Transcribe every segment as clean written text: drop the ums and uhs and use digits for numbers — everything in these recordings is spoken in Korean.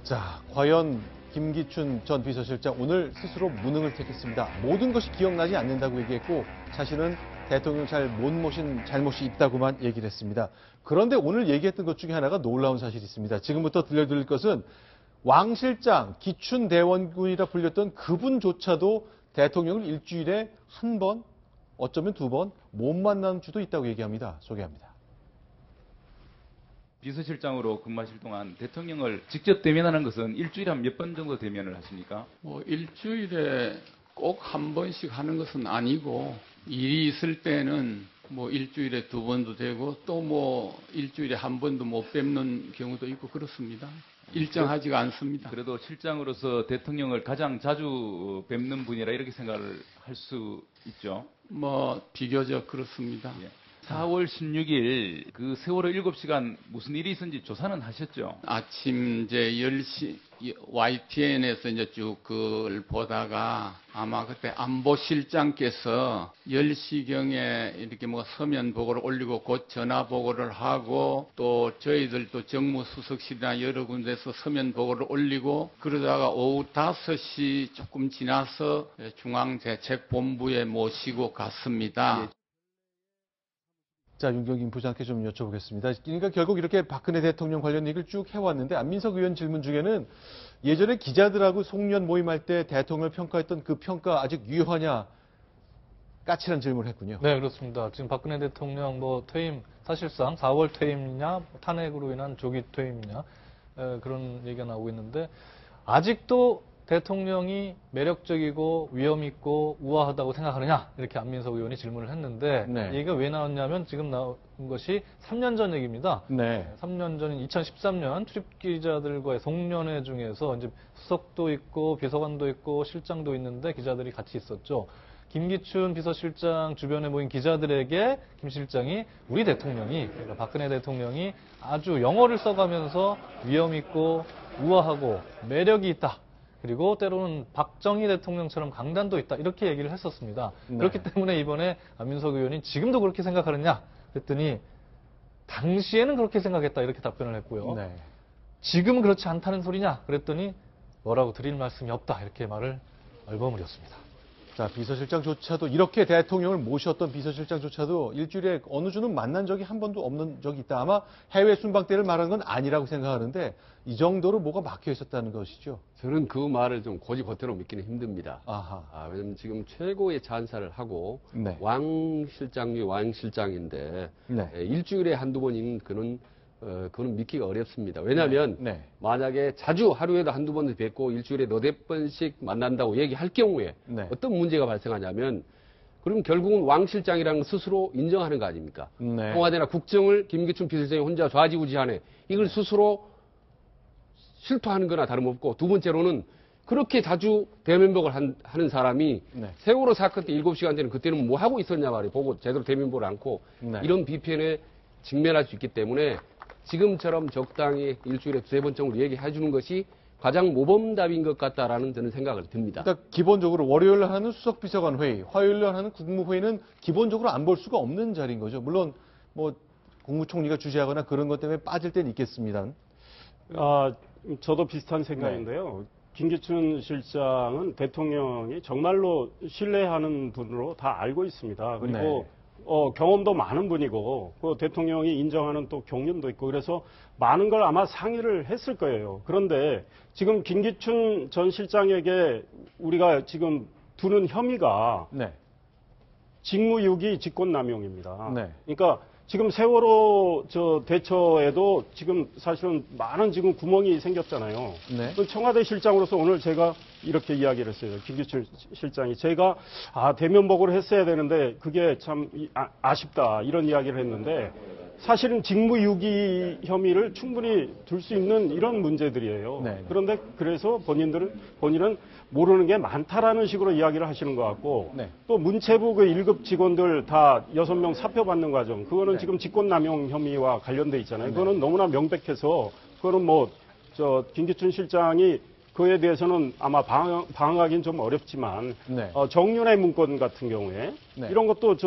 자, 과연 김기춘 전 비서실장 오늘 스스로 무능을 택했습니다. 모든 것이 기억나지 않는다고 얘기했고 자신은 대통령 잘 못 모신 잘못이 있다고만 얘기를 했습니다. 그런데 오늘 얘기했던 것 중에 하나가 놀라운 사실이 있습니다. 지금부터 들려드릴 것은 왕 실장, 기춘 대원군이라 불렸던 그분조차도 대통령을 일주일에 한 번, 어쩌면 두 번 못 만난 주도 있다고 얘기합니다. 소개합니다. 비서실장으로 근무하실 동안 대통령을 직접 대면하는 것은 일주일에 한 몇 번 정도 대면을 하십니까? 일주일에 꼭 한 번씩 하는 것은 아니고 일이 있을 때는 일주일에 두 번도 되고 또 일주일에 한 번도 못 뵙는 경우도 있고 그렇습니다. 일정하지가 않습니다. 그래도 실장으로서 대통령을 가장 자주 뵙는 분이라 이렇게 생각을 할 수 있죠. 비교적 그렇습니다. 예. 4월 16일 그 세월호 7시간 무슨 일이 있었는지 조사는 하셨죠? 아침 이제 10시 YTN에서 이제 쭉 그걸 보다가 아마 그때 안보실장께서 10시경에 이렇게 서면 보고를 올리고 곧 전화 보고를 하고 또 저희들도 정무수석실이나 여러 군데서 서면 보고를 올리고 그러다가 오후 5시 조금 지나서 중앙대책본부에 모시고 갔습니다. 예. 자, 윤경인 부장께 좀 여쭤보겠습니다. 그러니까 결국 이렇게 박근혜 대통령 관련 얘기를 쭉 해왔는데 안민석 의원 질문 중에는 예전에 기자들하고 송년 모임할 때 대통령을 평가했던 그 평가 아직 유효하냐 까칠한 질문을 했군요. 네, 그렇습니다. 지금 박근혜 대통령 퇴임 사실상 4월 퇴임이냐 탄핵으로 인한 조기 퇴임이냐 그런 얘기가 나오고 있는데 아직도 대통령이 매력적이고 위엄있고 우아하다고 생각하느냐 이렇게 안민석 의원이 질문을 했는데 네. 얘기가 왜 나왔냐면 지금 나온 것이 3년 전 얘기입니다. 네. 3년 전인 2013년 출입기자들과의 송년회 중에서 이제 수석도 있고 비서관도 있고 실장도 있는데 기자들이 같이 있었죠. 김기춘 비서실장 주변에 모인 기자들에게 김 실장이 우리 대통령이 그러니까 박근혜 대통령이 아주 영어를 써가면서 위엄있고 우아하고 매력이 있다. 그리고 때로는 박정희 대통령처럼 강단도 있다. 이렇게 얘기를 했었습니다. 네. 그렇기 때문에 이번에 안민석 의원이 지금도 그렇게 생각하느냐 그랬더니 당시에는 그렇게 생각했다. 이렇게 답변을 했고요. 네. 지금은 그렇지 않다는 소리냐 그랬더니 뭐라고 드릴 말씀이 없다. 이렇게 말을 얼버무렸습니다. 자, 비서실장조차도 이렇게 대통령을 모셨던 비서실장조차도 일주일에 어느 주는 만난 적이 한 번도 없는 적이 있다. 아마 해외 순방 때를 말하는 건 아니라고 생각하는데 이 정도로 뭐가 막혀 있었다는 것이죠. 저는 그 말을 좀 고지고대로 믿기는 힘듭니다. 아하. 왜냐면 지금 최고의 찬사를 하고 네. 왕 실장이 왕 실장인데 네. 일주일에 한두 번이면 그거는 믿기가 어렵습니다. 왜냐하면 네. 만약에 자주 하루에도 한두 번 뵙고 일주일에 너댓 번씩 만난다고 얘기할 경우에 네. 어떤 문제가 발생하냐면 그럼 결국은 왕 실장이라는 걸 스스로 인정하는 거 아닙니까? 네. 청와대나 국정을 김기춘 비서실장이 혼자 좌지우지하네. 이걸 스스로 실토하는 거나 다름없고 두 번째로는 그렇게 자주 대면복을 하는 사람이 네. 세월호 사건 때 7시간 전에 그때는 뭐 하고 있었냐 말이에요. 보고 제대로 대면보를 않고 네. 이런 비판에 직면할 수 있기 때문에 지금처럼 적당히 일주일에 두세 번 정도 얘기해 주는 것이 가장 모범답인 것 같다라는 저는 생각을 듭니다. 일단 기본적으로 월요일 날 하는 수석비서관 회의, 화요일 날 하는 국무회의는 기본적으로 안 볼 수가 없는 자리인 거죠. 물론 국무총리가 주재하거나 그런 것 때문에 빠질 때는 있겠습니다. 저도 비슷한 생각인데요. 김기춘 실장은 대통령이 정말로 신뢰하는 분으로 다 알고 있습니다. 그리고 네. 경험도 많은 분이고 대통령이 인정하는 또 경륜도 있고 그래서 많은 걸 아마 상의를 했을 거예요. 그런데 지금 김기춘 전 실장에게 우리가 지금 두는 혐의가 네. 직무유기 직권남용입니다. 네. 그러니까 지금 세월호 대처에도 지금 사실은 많은 지금 구멍이 생겼잖아요. 네. 청와대 실장으로서 오늘 제가 이렇게 이야기를 했어요. 김기춘 실장이 제가 대면복을 했어야 되는데 그게 참 아쉽다 이런 이야기를 했는데 사실은 직무유기 혐의를 충분히 둘 수 있는 이런 문제들이에요. 네. 그런데 그래서 본인은 모르는 게 많다라는 식으로 이야기를 하시는 것 같고 네. 또 문체부 그 1급 직원들 다 6명 사표받는 과정 그거는 네. 지금 직권남용 혐의와 관련돼 있잖아요. 네. 그거는 너무나 명백해서 그거는 김기춘 실장이 그에 대해서는 아마 방어하기는 좀 어렵지만 네. 정윤회 문건 같은 경우에 네. 이런 것도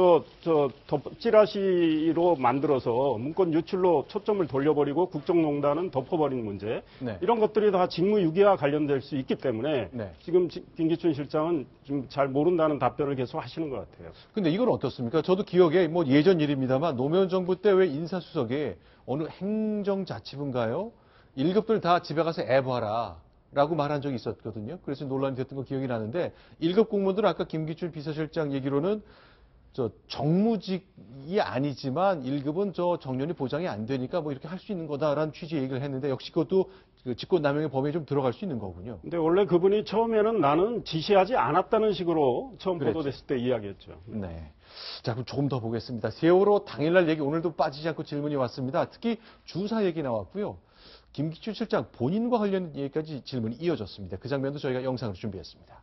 찌라시로 만들어서 문건 유출로 초점을 돌려버리고 국정농단은 덮어버린 문제 네. 이런 것들이 다 직무유기와 관련될 수 있기 때문에 네. 지금 김기춘 실장은 좀 잘 모른다는 답변을 계속 하시는 것 같아요. 근데 이건 어떻습니까? 저도 기억에 뭐 예전 일입니다만 노무현 정부 때 왜 인사수석에 어느 행정자치부인가요? 1급들 다 집에 가서 애 봐라. 라고 말한 적이 있었거든요. 그래서 논란이 됐던 거 기억이 나는데 1급 공무원들은 아까 김기춘 비서실장 얘기로는 정무직이 아니지만 1급은 정년이 보장이 안 되니까 뭐 이렇게 할 수 있는 거다라는 취지의 얘기를 했는데 역시 그것도 그 직권남용의 범위에 좀 들어갈 수 있는 거군요. 근데 원래 그분이 처음에는 나는 지시하지 않았다는 식으로 처음 그랬죠. 보도됐을 때 이야기했죠. 네. 자, 그럼 조금 더 보겠습니다. 세월호 당일날 얘기 오늘도 빠지지 않고 질문이 왔습니다. 특히 주사 얘기 나왔고요. 김기춘 실장 본인과 관련 얘기까지 질문이 이어졌습니다. 그 장면도 저희가 영상으로 준비했습니다.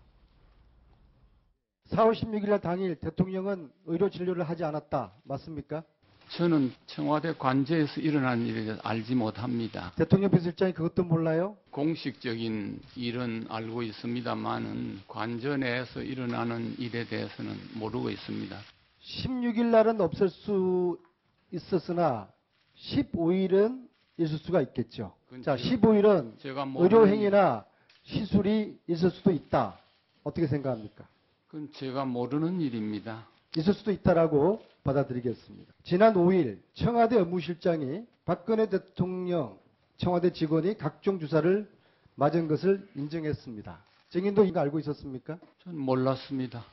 4월 16일 날 당일 대통령은 의료 진료를 하지 않았다. 맞습니까? 저는 청와대 관저에서 일어난 일에 대해서 알지 못합니다. 대통령 비서실장이 그것도 몰라요? 공식적인 일은 알고 있습니다만은 관저 내에서 일어나는 일에 대해서는 모르고 있습니다. 16일 날은 없을 수 있었으나 15일은 있을 수가 있겠죠. 자, 15일은 제가 의료행위나 시술이 있을 수도 있다. 어떻게 생각합니까? 그건 제가 모르는 일입니다. 있을 수도 있다라고 받아들이겠습니다. 지난 5일 청와대 업무실장이 박근혜 대통령 청와대 직원이 각종 주사를 맞은 것을 인정했습니다. 증인도 이거 알고 있었습니까? 전 몰랐습니다.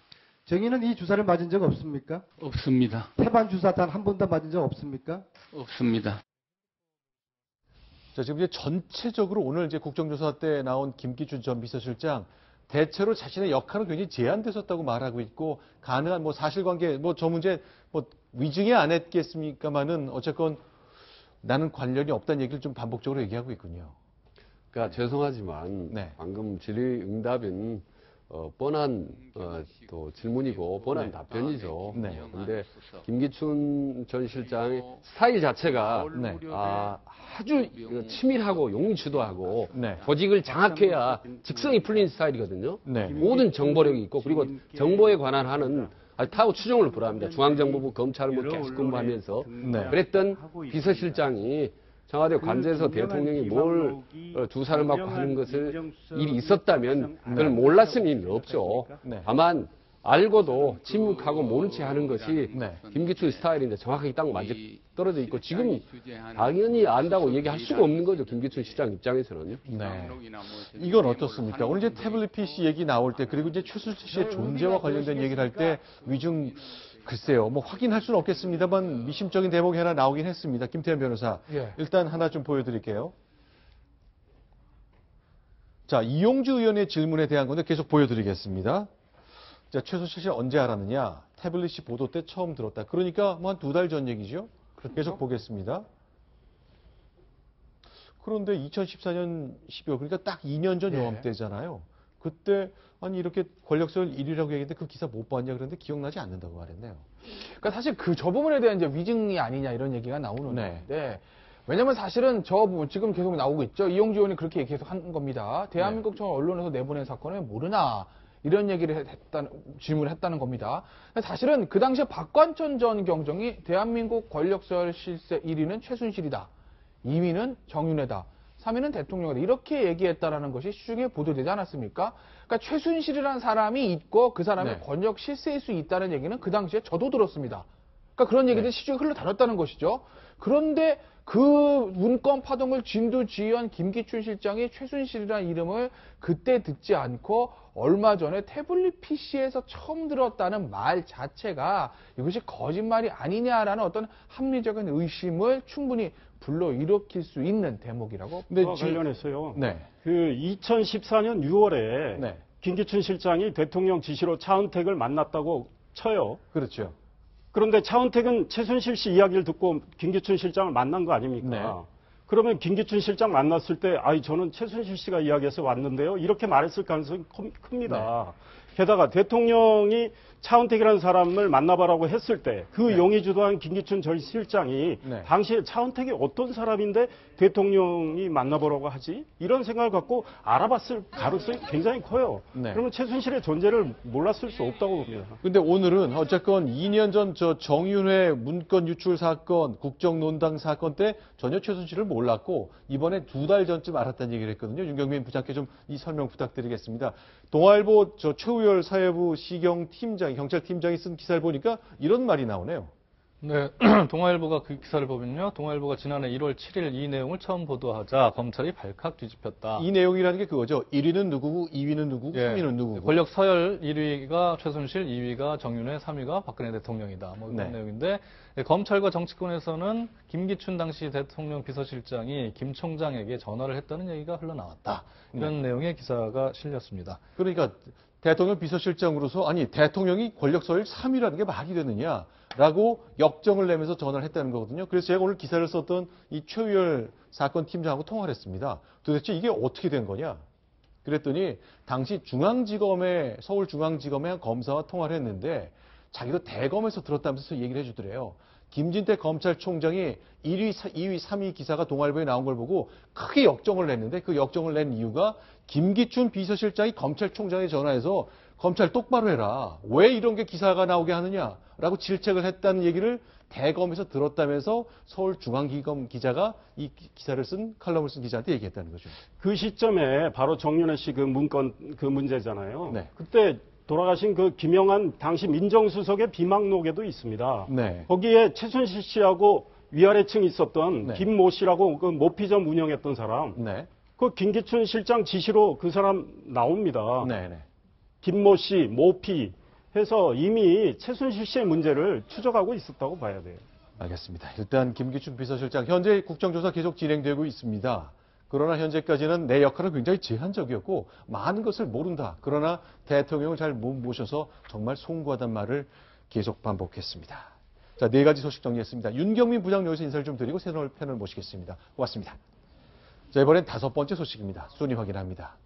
증인은 이 주사를 맞은 적 없습니까? 없습니다. 태반 주사 단 한 번도 맞은 적 없습니까? 없습니다. 자, 지금 이제 전체적으로 오늘 이제 국정조사 때 나온 김기춘 전 비서실장 대체로 자신의 역할은 굉장히 제한됐었다고 말하고 있고 가능한 뭐 사실관계 뭐 저 문제 뭐 위증이 안 했겠습니까만은 어쨌건 나는 관련이 없다는 얘기를 좀 반복적으로 얘기하고 있군요. 그러니까 죄송하지만 네. 방금 질의응답은 뻔한 또 질문이고 뻔한 네. 답변이죠. 네. 그런데 김기춘 전 실장의 스타일 자체가 네. 아주 치밀하고 용의주도하고 네. 조직을 장악해야 직성이 풀린 스타일이거든요. 네. 모든 정보력이 있고 그리고 정보에 관한 하는 타고 추종을 불허합니다. 중앙정보부 검찰을 뭐 계속 근무하면서 네. 그랬던 비서실장이 청와대 관저에서 대통령이 뭘 주사를 맞고 하는 것을 일이 있었다면 그걸 몰랐을 리는 없죠. 네. 다만 알고도 침묵하고 모른 채 하는 것이 네. 김기춘 스타일인데 정확하게 딱 맞아 떨어져 있고 지금 당연히 안다고 얘기할 수가 없는 거죠. 김기춘 시장 입장에서는요. 네. 이건 어떻습니까? 오늘 이제 태블릿 PC 얘기 나올 때 그리고 이제 최순실 씨의 존재와 관련된 얘기를 할 때 위중 글쎄요, 뭐 확인할 수는 없겠습니다만 미심적인 대목이 하나 나오긴 했습니다. 김태현 변호사. 예. 일단 하나 좀 보여드릴게요. 자, 이용주 의원의 질문에 대한 건데 계속 보여드리겠습니다. 자, 최순실 씨 언제 알았느냐? 태블릿이 보도 때 처음 들었다. 그러니까 뭐 한 2달 전 얘기죠. 계속 보겠습니다. 그런데 2014년 12월, 그러니까 딱 2년 전 요맘때잖아요. 그때 아니 이렇게 권력설 1위라고 얘기했는데 그 기사 못 봤냐 그랬는데 기억나지 않는다고 말했네요. 그러니까 사실 저 부분에 대한 이제 위증이 아니냐 이런 얘기가 나오는 네. 건데 왜냐면 사실은 저 부분 지금 계속 나오고 있죠. 이용주 의원이 그렇게 계속 한 겁니다. 대한민국 청 언론에서 내보낸 사건을 모르나 이런 얘기를 질문을 했다는 겁니다. 사실은 그 당시에 박관천 전 경정이 대한민국 권력설 실세 1위는 최순실이다. 2위는 정윤회다. 3위는 대통령이다. 이렇게 얘기했다라는 것이 시중에 보도되지 않았습니까? 그러니까 최순실이라는 사람이 있고 그 사람이 네. 권력 실세일 수 있다는 얘기는 그 당시에 저도 들었습니다. 그러니까 그런 얘기들이 시중에 흘러다녔다는 것이죠. 그런데 그 문건 파동을 진두지휘한 김기춘 실장이 최순실이라는 이름을 그때 듣지 않고 얼마 전에 태블릿 PC에서 처음 들었다는 말 자체가 이것이 거짓말이 아니냐라는 어떤 합리적인 의심을 충분히 불러일으킬 수 있는 대목이라고. 근데 그와 관련해서요. 네. 그 2014년 6월에 네. 김기춘 실장이 대통령 지시로 차은택을 만났다고 쳐요. 그렇죠. 그런데 차은택은 최순실 씨 이야기를 듣고 김기춘 실장을 만난 거 아닙니까? 네. 그러면 김기춘 실장 만났을 때, 저는 최순실 씨가 이야기해서 왔는데요. 이렇게 말했을 가능성이 큽니다. 게다가 대통령이 차은택이라는 사람을 만나봐라고 했을 때 그 네. 용의 주도한 김기춘 전 실장이 네. 당시에 차은택이 어떤 사람인데 대통령이 만나보라고 하지? 이런 생각을 갖고 알아봤을 가능성이 굉장히 커요. 네. 그러면 최순실의 존재를 몰랐을 수 없다고 봅니다. 근데 오늘은 어쨌건 2년 전 저 정윤회 문건 유출 사건, 국정논당 사건 때 전혀 최순실을 몰랐고 이번에 2달 전쯤 알았다는 얘기를 했거든요. 윤경민 부장께 좀 이 설명 부탁드리겠습니다. 동아일보 저 최우열 사회부 시경 팀장, 경찰팀장이 쓴 기사를 보니까 이런 말이 나오네요. 네, 동아일보가 그 기사를 보면요. 동아일보가 지난해 1월 7일 이 내용을 처음 보도하자 검찰이 발칵 뒤집혔다. 이 내용이라는 게 그거죠. 1위는 누구고, 2위는 누구고, 예, 3위는 누구고. 권력 서열 1위가 최순실, 2위가 정윤회, 3위가 박근혜 대통령이다. 뭐 이런 네. 내용인데 검찰과 정치권에서는 김기춘 당시 대통령 비서실장이 김 총장에게 전화를 했다는 얘기가 흘러나왔다. 이런 내용의 기사가 실렸습니다. 그러니까 대통령 비서실장으로서 아니 대통령이 권력 서열 3위라는 게 말이 되느냐라고 역정을 내면서 전화를 했다는 거거든요. 그래서 제가 오늘 기사를 썼던 이 최우열 사건 팀장하고 통화를 했습니다. 도대체 이게 어떻게 된 거냐? 그랬더니 당시 중앙지검의 서울중앙지검의 한 검사와 통화를 했는데 자기도 대검에서 들었다면서 얘기를 해주더래요. 김진태 검찰총장이 1위, 2위, 3위 기사가 동아일보에 나온 걸 보고 크게 역정을 냈는데 그 역정을 낸 이유가 김기춘 비서실장이 검찰총장에 전화해서 검찰 똑바로 해라. 왜 이런 게 기사가 나오게 하느냐라고 질책을 했다는 얘기를 대검에서 들었다면서 서울중앙지검 기자가 이 기사를 쓴 칼럼을 쓴 기자한테 얘기했다는 거죠. 그 시점에 바로 정윤회 씨 그 문건 그 문제잖아요. 네. 그때 돌아가신 그 김영한 당시 민정수석의 비망록에도 있습니다. 네. 거기에 최순실 씨하고 위아래층이 있었던 네. 김모 씨라고 그 모피점 운영했던 사람, 네. 그 김기춘 실장 지시로 그 사람 나옵니다. 네. 네. 김모 씨, 모피 해서 이미 최순실 씨의 문제를 추적하고 있었다고 봐야 돼요. 알겠습니다. 일단 김기춘 비서실장 현재 국정조사 계속 진행되고 있습니다. 그러나 현재까지는 내 역할은 굉장히 제한적이었고 많은 것을 모른다. 그러나 대통령을 잘 못 모셔서 정말 송구하단 말을 계속 반복했습니다. 자, 4가지 소식 정리했습니다. 윤경민 부장 여기서 인사를 좀 드리고 새로운 패널 모시겠습니다. 고맙습니다. 자, 이번엔 5번째 소식입니다. 순위 확인합니다.